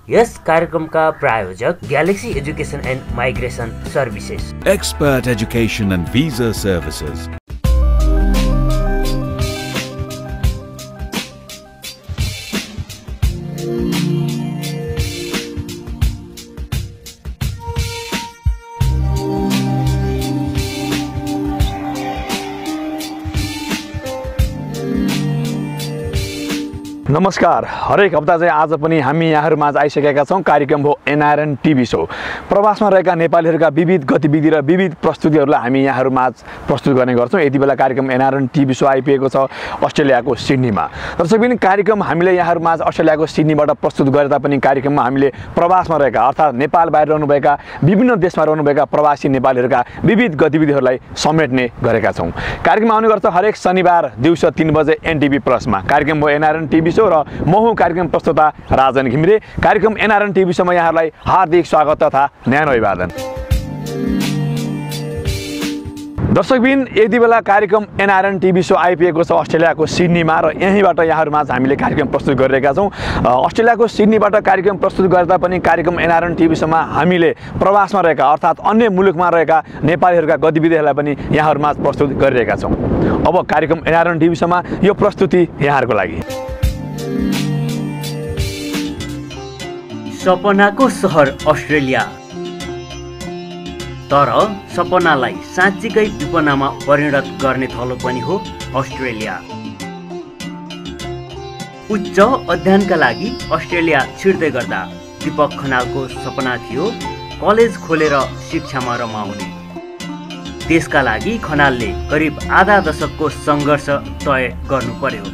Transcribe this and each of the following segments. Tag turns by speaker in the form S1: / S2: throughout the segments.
S1: यस कार्यक्रमका प्रायोजक galaxy education and migration services,
S2: Expert Education and Visa Services.
S3: नमस्कार, हरेक हप्ता चाहिँ आज पनि हामी यहाँहरूमाझ आइसकेका छौँ। कार्यक्रम हो एनआरएन टिभी सो। प्रवासमा रहेका नेपालीहरूका विविध गतिविधि र विविध प्रस्तुतिहरूलाई हामी यहाँहरूमाझ प्रस्तुत गर्ने गर्छौँ। यति बेला कार्यक्रम एनआरएन टिभी सो आइपुगेको छ अस्ट्रेलियाको सिडनीमा। दर्शकबिन, कार्यक्रम हामीले यहाँहरूमाझ अस्ट्रेलियाको सिडनीबाट प्रस्तुत गरे तापनि कार्यक्रममा हामीले प्रवासमा रहेका अर्थात् नेपाल बाहिर रहनुभएका विभिन्न देशमा रहनुभएका प्रवासी नेपालीहरूका विविध गतिविधिहरूलाई समेट्ने गरेका छौँ। कार्यक्रम आउने गर्छ हरेक शनिबार दिउँसो 3 बजे एनटिभी प्लसमा। कार्यक्रम हो एनआरएन टिभी सो र म हुँ कार्यक्रम प्रस्तुता राजन घिमिरे। कार्यक्रम एनआरएन टिभी सोमा यहाँहरूलाई हार्दिक स्वागत तथा न्यानो अभिवादन। दर्शकबिन, यति बेला कार्यक्रम एनआरएन टिभी सो आइपुगेको छ अस्ट्रेलियाको सिडनीमा र यहीँबाट यहाँहरूमाझ हामीले कार्यक्रम प्रस्तुत गरिरहेका छौँ। अस्ट्रेलियाको सिडनीबाट कार्यक्रम प्रस्तुत गर्दा पनि कार्यक्रम एनआरएन टिभी सोमा हामीले प्रवासमा रहेका अर्थात् अन्य मुलुकमा रहेका नेपालीहरूका गतिविधिहरूलाई पनि यहाँहरूमाझ प्रस्तुत गरिरहेका छौँ। अब कार्यक्रम एनआरएन टिभी सोमा यो प्रस्तुति यहाँहरूको लागि।
S1: सपनाको सहर अस्ट्रेलिया, तर सपनालाई साँच्चीकै विपनामा परिणत गर्ने थलो पनि हो अस्ट्रेलिया। उच्च अध्ययनका लागि अस्ट्रेलिया छिर्दै गर्दा दीपक खनालको सपना थियो कलेज खोलेर शिक्षामा रमाउने। त्यसका लागि खनालले करिब आधा दशकको सङ्घर्ष तय गर्नु पर्यो।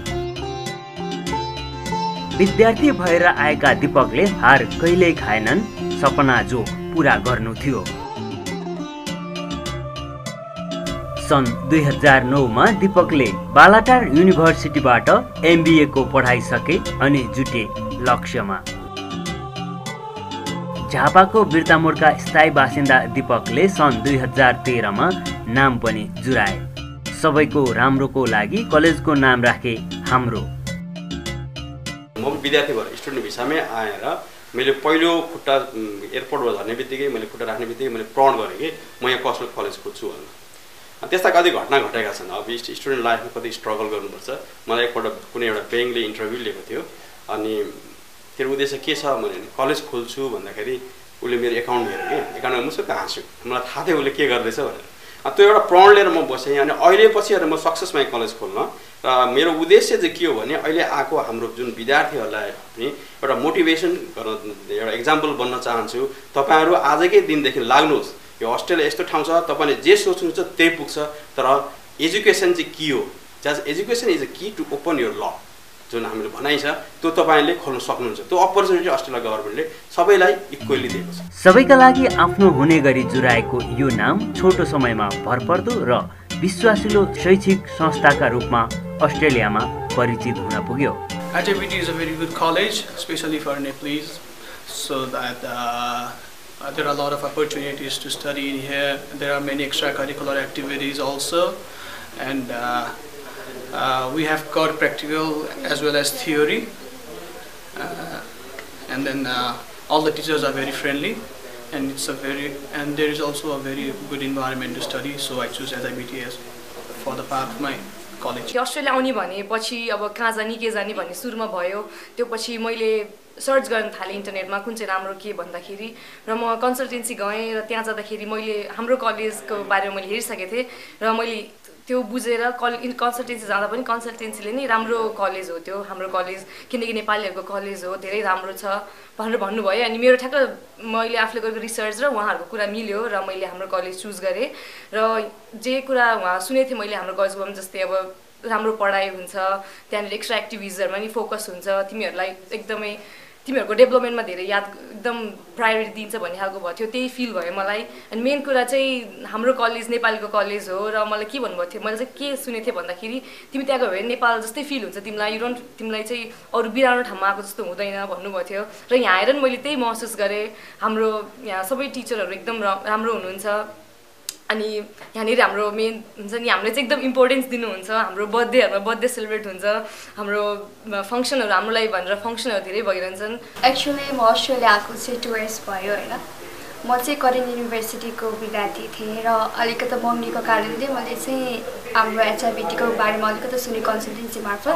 S1: विद्यार्थी भएर आएका दीपकले हार कहिल्यै खाएनन्, सपना जो पुरा गर्नु थियो। सन् 2009 मा दीपकले बालाटार युनिभर्सिटीबाट एमबीए को पढाइ सके अनि जुटे लक्ष्यमा। झापाको बिर्तामोडका स्थायी बासिन्दा दीपकले सन् 2013 मा नाम पनि जुराए। सबैको राम्रोको लागि कलेजको नाम राखे हाम्रो।
S4: म विद्यार्थी भएर स्टुडेन्ट भिसामै आएर मैले पहिलो खुट्टा एयरपोर्टबाट झर्ने बित्तिकै मैले खुट्टा राख्ने बित्तिकै मैले प्रण गरेँ कि म यहाँ कस्मेटिक कलेज खोज्छु भनेर। त्यस्ता कति घटना घटेका छन्। अब स्टुडेन्ट लाइफमा कति स्ट्रगल गर्नुपर्छ। मलाई एकपल्ट कुनै एउटा ब्याङ्कले इन्टरभ्यू लिएको थियो अनि तेरो उद्देश्य के छ भने कलेज खोल्छु भन्दाखेरि उसले मेरो एकाउन्ट हेऱ्यो कि एकाउन्टमा मुसुक्क हाँस्यो। मलाई थाहा थियो उसले के गर्दैछ भनेर। त्यो एउटा प्रण लिएर म बसेँ अनि अहिले पछि म सक्सेस भएँ कलेज खोल्न। र मेरो उद्देश्य चाहिँ के हो भने अहिले आएको हाम्रो जुन विद्यार्थीहरूलाई पनि एउटा मोटिभेसन गर्न, एउटा इक्जाम्पल बन्न चाहन्छु। तपाईँहरू आजकै दिनदेखि लाग्नुहोस्, यो अस्ट्रेलिया यस्तो ठाउँ छ, तपाईँले जे सोच्नुहुन्छ त्यही पुग्छ। तर एजुकेसन चाहिँ के हो? Education is a key to open your ल। जुन हामीले भनाइ छ त्यो तपाईँले खोल्न सक्नुहुन्छ। त्यो अपर्च्युनिटी अस्ट्रेलिया गभर्मेन्टले सबैलाई इक्वली दिएको छ।
S1: सबैका लागि आफ्नो हुने गरी जुराएको यो नाम छोटो समयमा भरपर्दो र विश्वासिलो शैक्षिक संस्थाका रूपमा अस्ट्रेलियामा परिचित हुन पुग्यो।
S5: ITBT is a very good college, especially for Nepalese, so that there are a lot of opportunities to study in here. There are many extracurricular activities also, and we have got practical as well as theory, and then all the teachers are very friendly, and there is also a very good environment to study. So I choose SIBT as for the path of my college.
S6: Australia आउने भनेपछि अब कहाँ जाने के जाने भन्ने सुरुमा भयो। त्यो पछि मैले सर्च गर्न थालेँ इन्टरनेटमा कुन चाहिँ राम्रो के भन्दाखेरि, र म कन्सल्टेन्सी गएँ र त्यहाँ जाँदाखेरि मैले हाम्रो कलेजको बारेमा मैले हेरिसकेको थिएँ र मैले त्यो बुझेर कन्सल्टेन्सी जाँदा पनि कन्सल्टेन्सीले नै राम्रो कलेज हो त्यो हाम्रो कलेज, किनकि नेपालीहरूको कलेज हो, धेरै राम्रो छ भनेर भन्नुभयो। अनि मेरो ठ्याक्क मैले आफूले गरेको रिसर्च र उहाँहरूको कुरा मिल्यो र मैले हाम्रो कलेज चुज गरेँ। र जे कुरा उहाँ सुनेको थिएँ मैले हाम्रो कलेजमा पनि, जस्तै अब राम्रो पढाइ हुन्छ, त्यहाँनिर एक्स्ट्रा एक्टिभिटिजहरूमा नि फोकस हुन्छ, तिमीहरूलाई एकदमै तिमीहरूको डेभलपमेन्टमा धेरै एकदम प्रायोरिटी दिन्छ भन्ने खालको भयो थियो। त्यही फिल भयो मलाई। अनि मेन कुरा चाहिँ हाम्रो कलेज नेपालीको कलेज हो र मलाई के भन्नुभएको थियो, मैले चाहिँ के सुनेको थिएँ भन्दाखेरि तिमी त्यहाँ गयो भने नेपाल जस्तै फिल हुन्छ तिमीलाई, तिमीलाई चाहिँ अरू बिरानो ठाउँमा आएको जस्तो हुँदैन भन्नुभएको थियो। र यहाँ आएर मैले त्यही महसुस गरेँ। हाम्रो यहाँ सबै टिचरहरू एकदम राम्रो हुनुहुन्छ। अनि यहाँनिर हाम्रो मेन हुन्छ नि हामीले चाहिँ एकदम इम्पोर्टेन्स दिनुहुन्छ हाम्रो बर्थडेहरूमा बर्थडे सेलिब्रेट हुन्छ हाम्रो फङ्सनहरू हाम्रो लागि भनेर फङ्सनहरू धेरै भइरहन्छन्
S7: एक्चुअली म अस्ट्रेलिया आएको चाहिँ 2 इयर्स भयो होइन म चाहिँ करेन युनिभर्सिटीको विद्यार्थी थिएँ र अलिकति मम्मीको कारणले मैले चाहिँ हाम्रो एचआइबिटीको बारेमा अलिकति सुने कन्सल्टेन्सी मार्फत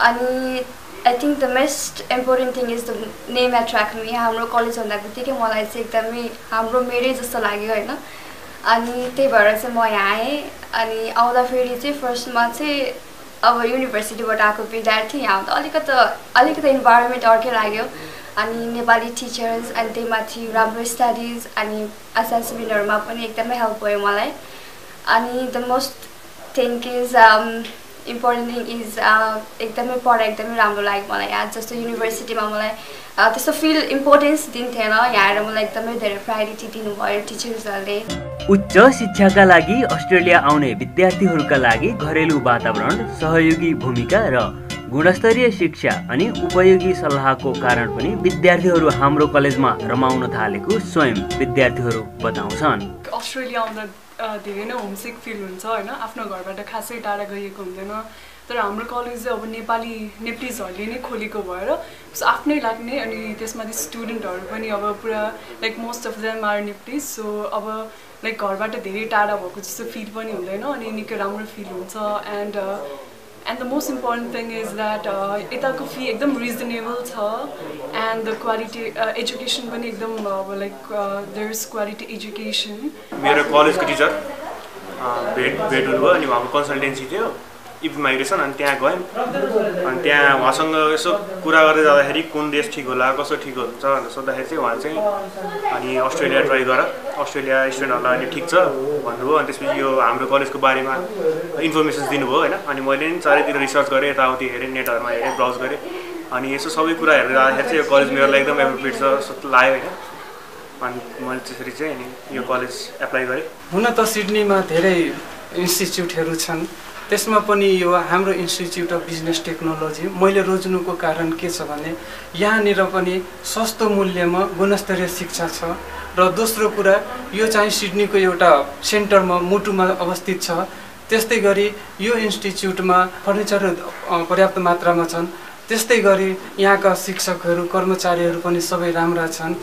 S7: अनि I think the most important thing is the name attract me हाम्रो कलेज भन्दा बित्तिकै मलाई चाहिँ एकदमै हाम्रो मेरै जस्तो लाग्यो होइन अनि त्यही भएर चाहिँ म यहाँ आएँ अनि आउँदाखेरि चाहिँ फर्स्टमा चाहिँ अब युनिभर्सिटीबाट आएको विद्यार्थी यहाँ आउँदा अलिकति इन्भाइरोमेन्ट अर्कै लाग्यो अनि नेपाली टिचर्स अनि त्यही माथि राम्रो स्टडिज अनि असेसमेन्टहरूमा पनि एकदमै हेल्प भयो मलाई अनि the most thing is important thing is एकदमै पढाइ एकदमै राम्रो लाग्यो मलाई यहाँ जस्तो युनिभर्सिटीमा मलाई त्यस्तो फिल इम्पोर्टेन्स दिन्थेन यहाँ आएर मलाई एकदमै धेरै प्रायोरिटी दिनुभयो टिचर्सहरूले
S1: उच्च शिक्षाका लागि अस्ट्रेलिया आउने विद्यार्थीहरूका लागि घरेलु वातावरण सहयोगी भूमिका र गुणस्तरीय शिक्षा अनि उपयोगी सल्लाहको कारण पनि विद्यार्थीहरू हाम्रो कलेजमा रमाउन थालेको स्वयं विद्यार्थीहरू बताउँछन्
S8: अस्ट्रेलिया आउँदा धेरै नै होमसिक फिल हुन्छ होइन आफ्नो घरबाट खासै टाढा गइएको हुँदैन तर हाम्रो कलेज चाहिँ अब नेप्लिजहरूले नै खोलेको भएर आफ्नै लाग्ने अनि त्यसमाथि स्टुडेन्टहरू पनि अब पुरा like most of them are Nepalese so अब लाइक घरबाट धेरै टाढा भएको जस्तो फिल पनि हुँदैन अनि निकै राम्रो फिल हुन्छ And the most important thing is that यताको फी एकदम रिजनेबल छ and the quality education पनि एकदम like there is quality education.
S9: मेरो कलेजको टिचर भेट हुनुभयो अनि उहाँको कन्सल्टेन्सी थियो इफ माइग्रेसन अनि त्यहाँ गएँ अनि त्यहाँ उहाँसँग यसो कुरा गर्दै जाँदाखेरि कुन देश ठिक होला कसो ठिक हुन्छ भनेर सोद्धाखेरि चाहिँ उहाँ चाहिँ अनि अस्ट्रेलिया ट्राई गर अस्ट्रेलिया स्टुडेन्टहरूलाई अहिले ठिक छ भन्नुभयो अनि त्यसपछि यो हाम्रो कलेजको बारेमा इन्फर्मेसन्स दिनुभयो होइन अनि मैले नि चारैतिर रिसर्च गरेँ यताउति हेरेँ नेटहरूमा हेरेँ ब्राउज गरेँ अनि यसो सबै कुरा हेर्दै जाँदाखेरि चाहिँ यो कलेज मेरो लागि एकदम एप्रोप्रिएट छ जस्तो लाग्यो होइन अनि मैले त्यसरी चाहिँ अनि यो कलेज एप्लाई गरेँ
S10: हुन त सिडनीमा धेरै इन्स्टिट्युटहरू छन् त्यसमा पनि यो हाम्रो इन्स्टिट्युट अफ बिजनेस टेक्नोलोजी मैले रोज्नुको कारण के छ भने यहाँनिर पनि सस्तो मूल्यमा गुणस्तरीय शिक्षा छ र दोस्रो कुरा यो चाहिँ सिडनीको एउटा सेन्टरमा मुटुमा अवस्थित छ त्यस्तै गरी यो इन्स्टिट्युटमा फर्निचरहरू पर्याप्त मात्रामा छन् त्यस्तै गरी यहाँका शिक्षकहरू कर्मचारीहरू पनि सबै राम्रा छन्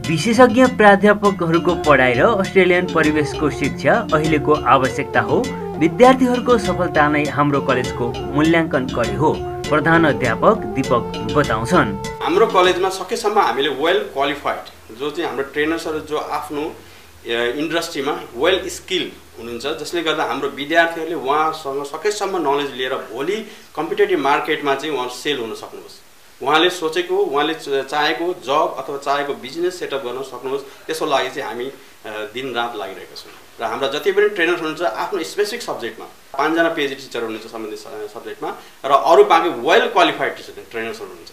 S1: विशेषज्ञ प्राध्यापकहरूको पढाइ र अस्ट्रेलियन परिवेशको शिक्षा अहिलेको आवश्यकता हो विद्यार्थीहरूको सफलता नै हाम्रो कलेजको मूल्याङ्कन कडी हो प्रधान अध्यापक दीपक बताउँछन्
S4: हाम्रो कलेजमा सकेसम्म हामीले वेल क्वालिफाइड जो चाहिँ हाम्रो ट्रेनर्सहरू जो आफ्नो इन्डस्ट्रीमा वेल स्किल हुनुहुन्छ जसले गर्दा हाम्रो विद्यार्थीहरूले उहाँसँग सकेसम्म नलेज लिएर भोलि कम्पिटेटिभ मार्केटमा चाहिँ उहाँ सेल हुन सक्नुहोस् उहाँले सोचेको उहाँले चाहेको जब अथवा चाहेको बिजनेस सेटअप गर्न सक्नुहोस् त्यसको लागि चाहिँ हामी दिनरात लागिरहेका छौँ र हाम्रा जति पनि ट्रेनर्स हुनुहुन्छ आफ्नो स्पेसिफिक सब्जेक्टमा 5 जना पिएचडी टिचर हुनुहुन्छ सम्बन्धित सब्जेक्टमा र अरू बाँकी वेल क्वालिफाइड ट्रेनर्सहरू हुनुहुन्छ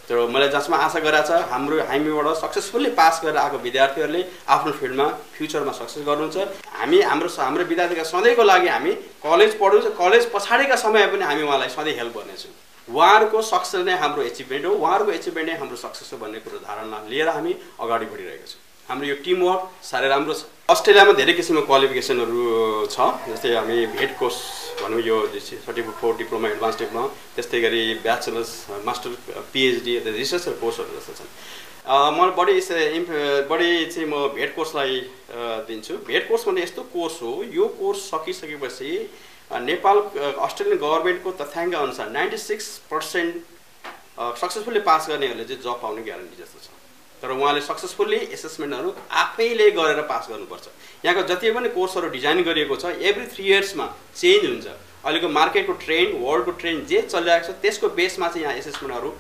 S4: तर मैले जसमा आशा गरेको छ हामीबाट सक्सेसफुल्ली पास गरेर आएको विद्यार्थीहरूले आफ्नो फिल्डमा फ्युचरमा सक्सेस गर्नुहुन्छ हाम्रो विद्यार्थीका सधैँको लागि हामी कलेज पढ्नु कलेज पछाडिका समय पनि हामी उहाँलाई सधैँ हेल्प गर्नेछौँ उहाँहरूको सक्सेस नै हाम्रो एचिभमेन्ट हो उहाँहरूको एचिभमेन्ट नै हाम्रो सक्सेस हो भन्ने कुरो धारणा लिएर हामी अगाडि बढिरहेका छौँ हाम्रो यो टिमवर्क साह्रै राम्रो छ अस्ट्रेलियामा धेरै किसिमको क्वालिफिकेसनहरू छ जस्तै हामी भेट कोर्स भनौँ यो certificate for diploma advance diploma त्यस्तै गरी ब्याचलर्स मास्टर पिएचडी रिसर्च कोर्सहरू जस्तो छन् म बढी चाहिँ म भेट कोर्सलाई दिन्छु भेट कोर्स भन्ने यस्तो कोर्स हो यो कोर्स सकिसकेपछि नेपाल अस्ट्रेलियन गभर्मेन्टको तथ्याङ्क अनुसार 96% सक्सेसफुल्ली पास गर्नेहरूले चाहिँ जब पाउने ग्यारेन्टी जस्तो छ तर उहाँले सक्सेसफुल्ली एसेसमेन्टहरू आफैले गरेर पास गर्नुपर्छ यहाँको जति पनि कोर्सहरू डिजाइन गरिएको छ एभ्री 3 इयर्समा चेन्ज हुन्छ अहिलेको मार्केटको ट्रेन्ड वर्ल्डको ट्रेन्ड जे चलिरहेको छ त्यसको बेसमा चाहिँ यहाँ एसेसमेन्टहरू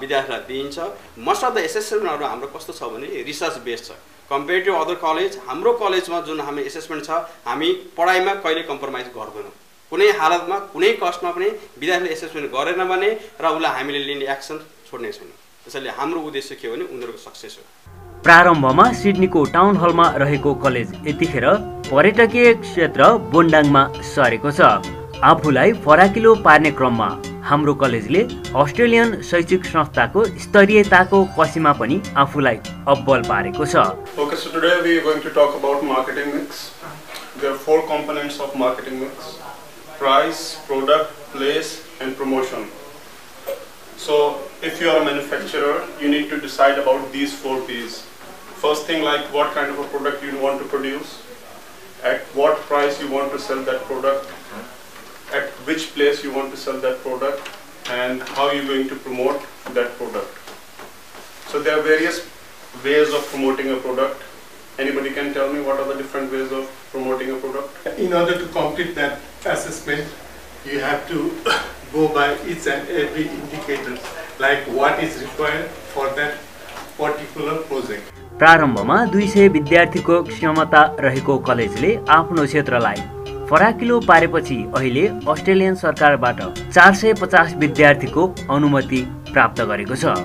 S4: विद्यार्थीलाई दिइन्छ मोस्ट अफ द एसेसमेन्टहरू हाम्रो कस्तो छ भने रिसर्च बेस्ड छ कम्पेयर टु अदर कलेज हाम्रो कलेजमा जुन हाम्रो एसेसमेन्ट छ हामी पढाइमा कहिले कम्प्रोमाइज गर्दैनौँ कुनै हालतमा कुनै कस्टमा पनि विद्यार्थीले एसेसमेन्ट गरेन भने र उसलाई हामीले लिने एक्सन छोड्ने छैनौँ त्यसैले हाम्रो उद्देश्य के हो भने उनीहरूको सक्सेस हो
S1: प्रारम्भमा सिडनीको टाउन हलमा रहेको कलेज यतिखेर पर्यटकीय क्षेत्र बोन्डाङमा सरेको छ आफूलाई फराकिलो पार्ने क्रममा हाम्रो कलेजले अस्ट्रेलियन शैक्षिक संस्थाको स्तरीयताको कसीमा पनि आफूलाई अब्बल पारेको छ।
S11: Okay, so today we are going to talk about marketing mix. There are 4 components of marketing mix: price, product, place, and promotion. So if you are a manufacturer, you need to decide about these 4 P's. First thing, like what kind of a product you want to produce, at what price you want to sell that product, at which place you want to sell that product, and how you're going to promote that product. So there are various ways of promoting a product. Anybody can tell me what are the different ways of promoting a product?
S12: In order to complete that assessment, you have to go by each and every indicator, like what is required for that particular project.
S1: प्रारम्भमा 200 विद्यार्थीको क्षमता रहेको कलेजले आफ्नो क्षेत्रलाई फराकिलो पारेपछि अहिले Australian सरकारबाट 450 विद्यार्थीको अनुमति प्राप्त गरेको छ।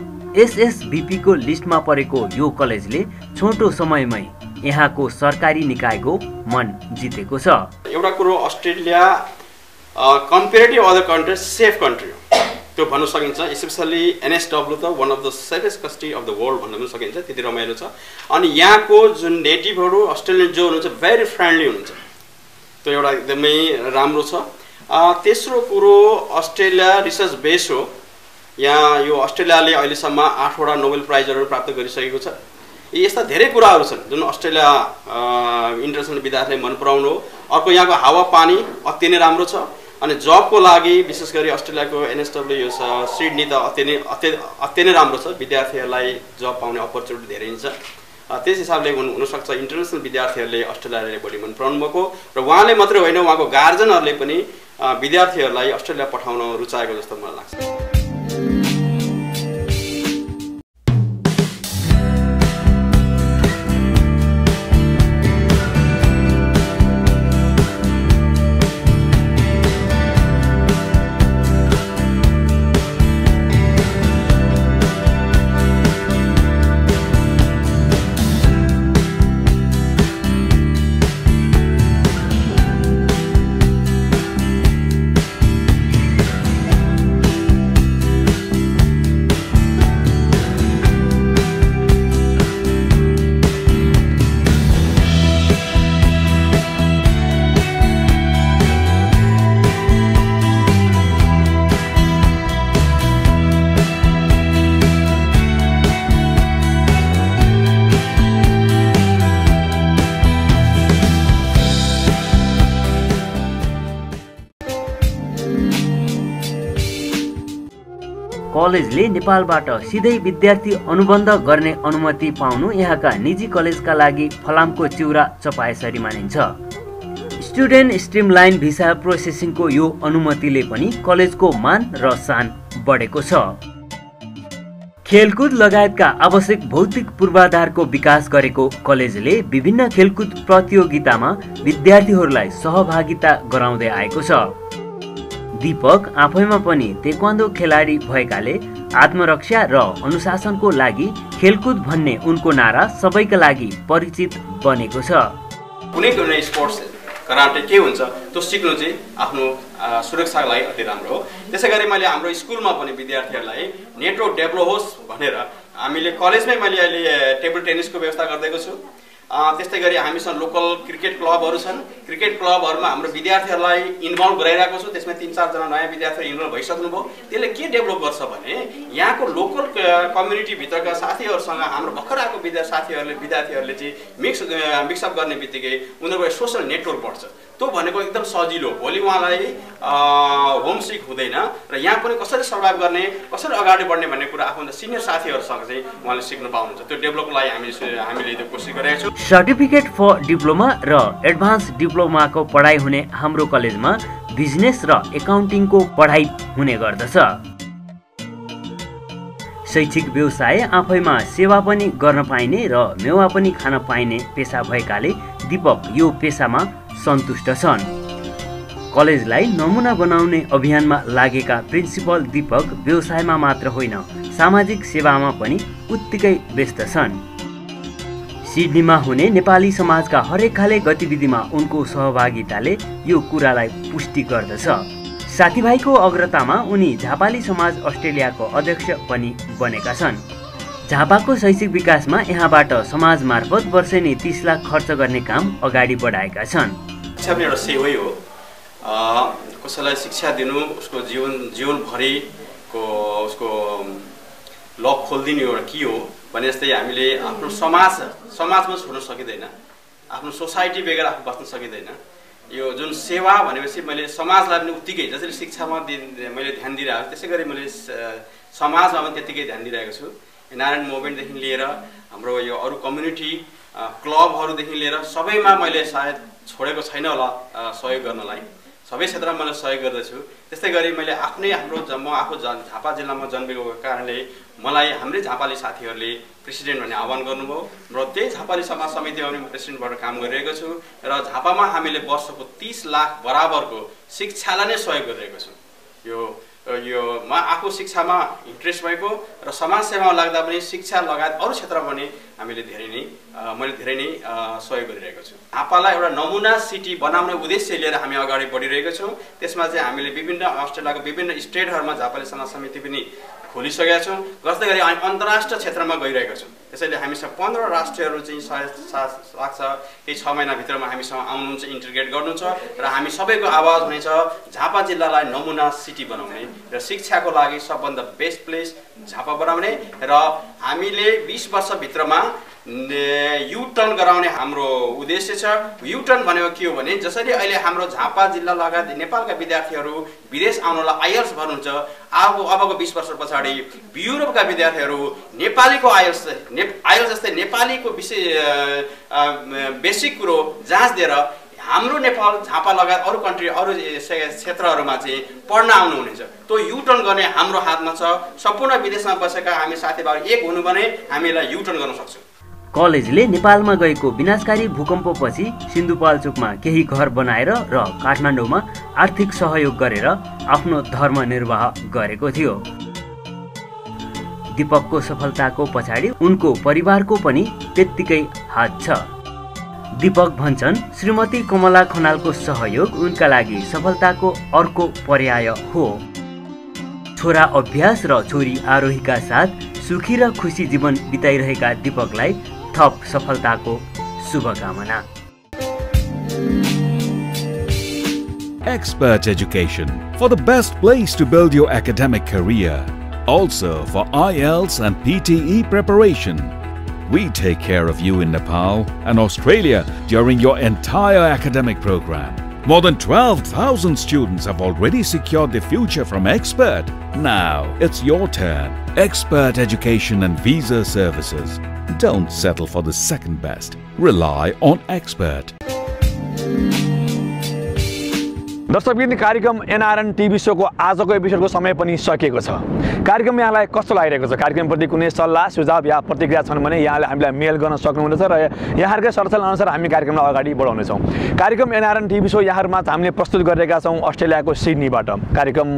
S1: एसएसबीपी को लिस्टमा परेको यो कलेजले छोटो समयमै यहाँको सरकारी निकायको मन जितेको छ।
S4: एउटा कुरो Australia comparative other countries safe country हो त्यो भन्न सकिन्छ। स्पेसली एनएसडब्ल्यू त one of the safest country of the world भन्न पनि सकिन्छ, त्यति रमाइलो छ। अनि यहाँको जुन नेटिभहरू अस्ट्रेलियन जो हुनुहुन्छ भेरी फ्रेन्डली हुनुहुन्छ, त्यो एउटा एकदमै राम्रो छ। तेस्रो कुरो अस्ट्रेलिया रिसर्च बेस हो। यहाँ यो अस्ट्रेलियाले अहिलेसम्म 8वटा नोबेल प्राइजहरू प्राप्त गरिसकेको छ। यस्ता धेरै कुराहरू छन् जुन अस्ट्रेलिया इन्टरनेसनल विद्यार्थीले मन पराउनु हो। अर्को यहाँको हावापानी अति नै राम्रो छ। अनि जबको लागि विशेष गरी अस्ट्रेलियाको एनएसडब्ल्यू यो सिडनी त अति नै राम्रो छ। विद्यार्थीहरूलाई जब पाउने अपर्च्युनिटी धेरै छ। त्यस हिसाबले हुनसक्छ इन्टरनेसनल विद्यार्थीहरूले अस्ट्रेलियाले बढी मन पराउनु भएको र उहाँले मात्रै होइन उहाँको गार्जियनहरूले पनि विद्यार्थीहरूलाई अस्ट्रेलिया पठाउन रुचाएको जस्तो मलाई लाग्छ।
S1: कलेजले नेपालबाट सिधै विद्यार्थी अनुबन्ध गर्ने अनुमति पाउनु यहाँका निजी कलेजका लागि फलामको चिउरा चपाएसरी मानिन्छ। स्टुडेन्ट स्ट्रिमलाइन भिसा प्रोसेसिङको यो अनुमतिले पनि कलेजको मान र शान बढेको छ। खेलकुद लगायतका आवश्यक भौतिक पूर्वाधारको विकास गरेको कलेजले विभिन्न खेलकुद प्रतियोगितामा विद्यार्थीहरूलाई सहभागिता गराउँदै आएको छ। दीपक आफैमा पनि ताइक्वान्डो खेलाडी भएकाले आत्मरक्षा र अनुशासनको लागि खेलकुद भन्ने उनको नारा सबैका लागि परिचित बनेको छ।
S4: कुनै कुनै स्पोर्ट्स कराटे के हुन्छ त्यो सिक्नु चाहिँ आफ्नो सुरक्षाको लागि अति राम्रो हो। त्यसैगरी मैले हाम्रो स्कुलमा पनि विद्यार्थीहरूलाई नेटवर्क डेभलप होस् भनेर हामीले कलेजमै मैले अहिले टेबल टेनिसको व्यवस्था गरिदिएको छु। त्यस्तै गरी हामीसँग लोकल क्रिकेट क्लबहरू छन्। क्रिकेट क्लबहरूमा हाम्रो विद्यार्थीहरूलाई इन्भल्भ गराइरहेको छु। त्यसमा 3-4 जना नयाँ विद्यार्थीहरू इन्भल्भ भइसक्नुभयो। त्यसले के डेभलप गर्छ भने यहाँको लोकल कम्युनिटीभित्रका साथीहरूसँग हाम्रो भर्खर आएको विद्यार्थीहरूले चाहिँ मिक्सअप गर्ने बित्तिकै उनीहरूको सोसल नेटवर्क बढ्छ। त्यो भनेको एकदम सजिलो। भोलि उहाँलाई होमसिक हुँदैन र यहाँ पनि कसरी सर्भाइभ गर्ने, कसरी अगाडि बढ्ने भन्ने कुरा आफूभन्दा सिनियर साथीहरूसँग चाहिँ उहाँले सिक्न पाउनुहुन्छ। त्यो डेभलपको लागि हामीले त्यो कोसिस गरेका छौँ।
S1: सर्टिफिकेट फर डिप्लोमा र एडभान्स डिप्लोमाको पढाइ हुने हाम्रो कलेजमा बिजनेस र एकाउन्टिङको पढाइ हुने गर्दछ। शैक्षिक व्यवसाय आफैमा सेवा पनि गर्न पाइने र मेवा पनि खान पाइने पेसा भएकाले दीपक यो पेसामा सन्तुष्ट छन्। कलेजलाई नमुना बनाउने अभियानमा लागेका प्रिन्सिपल दीपक व्यवसायमा मात्र होइन सामाजिक सेवामा पनि उत्तिकै व्यस्त छन्। सिडनीमा हुने नेपाली समाजका हरेक खाले गतिविधिमा उनको सहभागिताले यो कुरालाई पुष्टि गर्दछ। साथीभाइको अग्रतामा उनी झापाली समाज अस्ट्रेलियाको अध्यक्ष पनि बनेका छन्। झापाको शैक्षिक विकासमा यहाँबाट समाज मार्फत वर्षेनी 30 लाख खर्च गर्ने काम अगाडि बढाएका छन्।
S4: शिक्षा पनि एउटा सेवै हो। कसैलाई शिक्षा दिनु उसको जीवनभरिको उसको लक खोलिदिने एउटा के हो भने जस्तै हामीले आफ्नो समाजमा छोड्न सकिँदैन, आफ्नो सोसाइटी बेगर आफू बस्न सकिँदैन। यो जुन सेवा भनेपछि मैले समाजलाई पनि उत्तिकै जसरी शिक्षामा मैले ध्यान दिइरहेको त्यसै गरी मैले समाजमा पनि त्यतिकै ध्यान दिइरहेको छु। एनआरएन मुभमेन्टदेखि लिएर हाम्रो यो अरू कम्युनिटी क्लबहरूदेखि लिएर सबैमा मैले सायद छोडेको छैन होला सहयोग गर्नलाई। सबै क्षेत्रमा मैले सहयोग गर्दछु। त्यस्तै गरी मैले म आफू झापा जिल्लामा जन्मेको कारणले मलाई हाम्रै झापाली साथीहरूले प्रेसिडेन्ट भन्ने आह्वान गर्नुभयो र त्यही झापाली समाज समितिमा पनि प्रेसिडेन्टबाट काम गरिरहेको छु र झापामा हामीले वर्षको 30 लाख बराबरको शिक्षालाई नै सहयोग गरिरहेको छु। यो म आफू शिक्षामा इन्ट्रेस्ट भएको र समाज सेवामा लाग्दा पनि शिक्षा लगायत अरू क्षेत्रमा पनि मैले धेरै नै सहयोग गरिरहेको छु। झापालाई एउटा नमुना सिटी बनाउने उद्देश्य लिएर हामी अगाडि बढिरहेका छौँ। त्यसमा चाहिँ हामीले विभिन्न अस्ट्रेलियाको विभिन्न स्टेटहरूमा झापाली समाज समिति पनि खोलिसकेका छौँ। जस्तै गरी हामी अन्तर्राष्ट्रिय क्षेत्रमा गइरहेका छौँ। त्यसैले हामीसँग 15 राष्ट्रहरू चाहिँ लाग्छ केही 6 महिनाभित्रमा हामीसँग आउनुहुन्छ, इन्टिग्रेट गर्नुहुन्छ र हामी सबैको आवाज हुनेछ झापा जिल्लालाई नमुना सिटी बनाउने र शिक्षाको लागि सबभन्दा बेस्ट प्लेस झापा बनाउने र हामीले 20 वर्षभित्रमा युटर्न गराउने हाम्रो उद्देश्य छ। युटर्न भनेको के हो भने जसरी अहिले हाम्रो झापा जिल्ला लगायत नेपालका विद्यार्थीहरू विदेश आउनलाई आइएल्स भर्नुहुन्छ, अबको 20 वर्ष पछाडि युरोपका विद्यार्थीहरू नेपालीको आइएल्स जस्तै नेपालीको विषय बेसिक कुरो जाँच दिएर हाम्रो नेपाल झापा लगायत अरू कन्ट्री अरू क्षेत्रहरूमा चाहिँ पढ्न आउनुहुनेछ। त्यो युटर्न गर्ने हाम्रो हातमा छ। सम्पूर्ण विदेशमा बसेका हामी साथीभाइ एक हुनु भने हामीलाई युटर्न गर्न सक्छौँ।
S1: कलेजले नेपालमा गएको विनाशकारी भूकम्पपछि सिन्धुपाल्चोकमा केही घर बनाएर र काठमाडौँमा आर्थिक सहयोग गरेर आफ्नो धर्म निर्वाह गरेको थियो। दीपकको सफलताको पछाडि उनको परिवारको पनि त्यत्तिकै हात छ। दीपक भन्छन् श्रीमती कमला खनालको सहयोग उनका लागि सफलताको अर्को पर्याय हो। छोरा अभ्यास र छोरी आरोहीका साथ सुखी र खुसी जीवन बिताइरहेका दीपकलाई थप सफलताको शुभकामना।
S2: Expert Education, for the best place to build your academic career. Also for IELTS and PTE preparation. We take care of you in Nepal and Australia during your entire academic program. More than 12,000 students have already secured their future from Expert. Now it's your turn. Expert Education and Visa Services. Don't settle for the second best. Rely on Expert.
S3: दर्शकवृन्द, कार्यक्रम NRN TV सोको आजको एपिसोडको समय पनि सकिएको छ। कार्यक्रम यहाँलाई कस्तो लागिरहेको छ? कार्यक्रमप्रति कुनै सल्लाह सुझाव या प्रतिक्रिया छन् भने यहाँले हामीलाई मेल गर्न सक्नुहुनेछ र यहाँहरूकै सरसल्लाह अनुसार हामी कार्यक्रमलाई अगाडि बढाउनेछौँ। कार्यक्रम एनआरएन टिभी सो यहाँहरूमा हामीले प्रस्तुत गरिरहेका छौँ अस्ट्रेलियाको सिडनीबाट। कार्यक्रम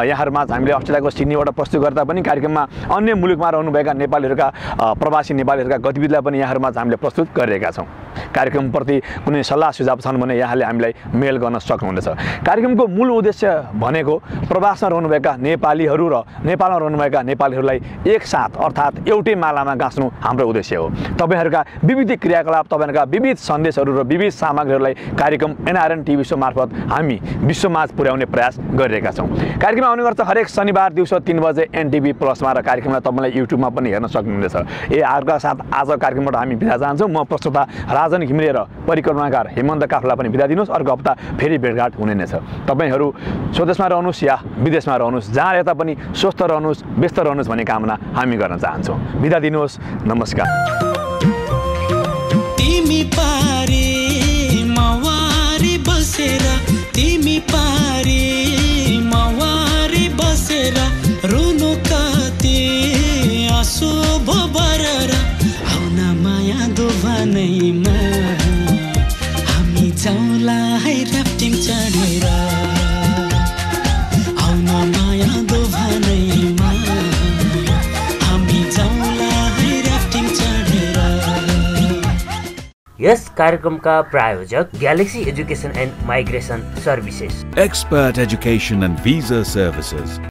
S3: यहाँहरूमा हामीले अस्ट्रेलियाको सिडनीबाट प्रस्तुत गर्दा पनि कार्यक्रममा अन्य मुलुकमा रहनुभएका नेपालीहरूका प्रवासी नेपालीहरूका गतिविधिलाई पनि यहाँहरूमा हामीले प्रस्तुत गरिरहेका छौँ। कार्यक्रमप्रति कुनै सल्लाह सुझाव छन् भने यहाँले हामीलाई मेल गर्न सक्नुहुनेछ। कार्यक्रमको मूल उद्देश्य भनेको प्रवासमा रहनुभएका नेपालीहरू र नेपालमा रहनुभएका नेपालीहरूलाई एकसाथ अर्थात् एउटै मालामा गाँच्नु हाम्रो उद्देश्य हो। तपाईँहरूका विविध क्रियाकलाप, तपाईँहरूका विविध सन्देशहरू र विविध सामग्रीहरूलाई कार्यक्रम एनआरएन टिभी सो मार्फत हामी विश्वमाझ पुर्याउने प्रयास गरिरहेका छौँ। कार्यक्रम आउने गर्छ हरेक शनिबार दिउँसो 3 बजे एनटिभी प्लसमा र कार्यक्रमलाई तपाईँलाई युट्युबमा पनि हेर्न सक्नुहुनेछ। अर्का साथ आज कार्यक्रमबाट हामी बिदा चाहन्छौँ। म प्रस्तुता राजन घिमिरे र परिक्रमाकार हेमन्त काफला पनि बिदा दिनुहोस्। अर्को हप्ता फेरि भेटघाट हुने नै छ। तपाईहरू स्वदेशमा रहनुहोस् या विदेशमा रहनुहोस्, जहाँ यता पनि स्वस्थ रहनुहोस्, व्यस्त रहनुहोस् भन्ने कामना हामी गर्न चाहन्छौँ। बिदा दिनुहोस्। नमस्कार।
S13: तिमी पारे मवारी बसेर, तिमी पारे मवारी बसेर रुनु कति आँसु भरेर आउन माया दोभानैमा हामी जाउँला है राफ्टिङ चढेर, आउन माया दोभानैमा हामी जाउँला है राफ्टिङ चढेर।
S1: यस कार्यक्रमका प्रायोजक galaxy education and migration services,
S2: Expert Education and Visa Services.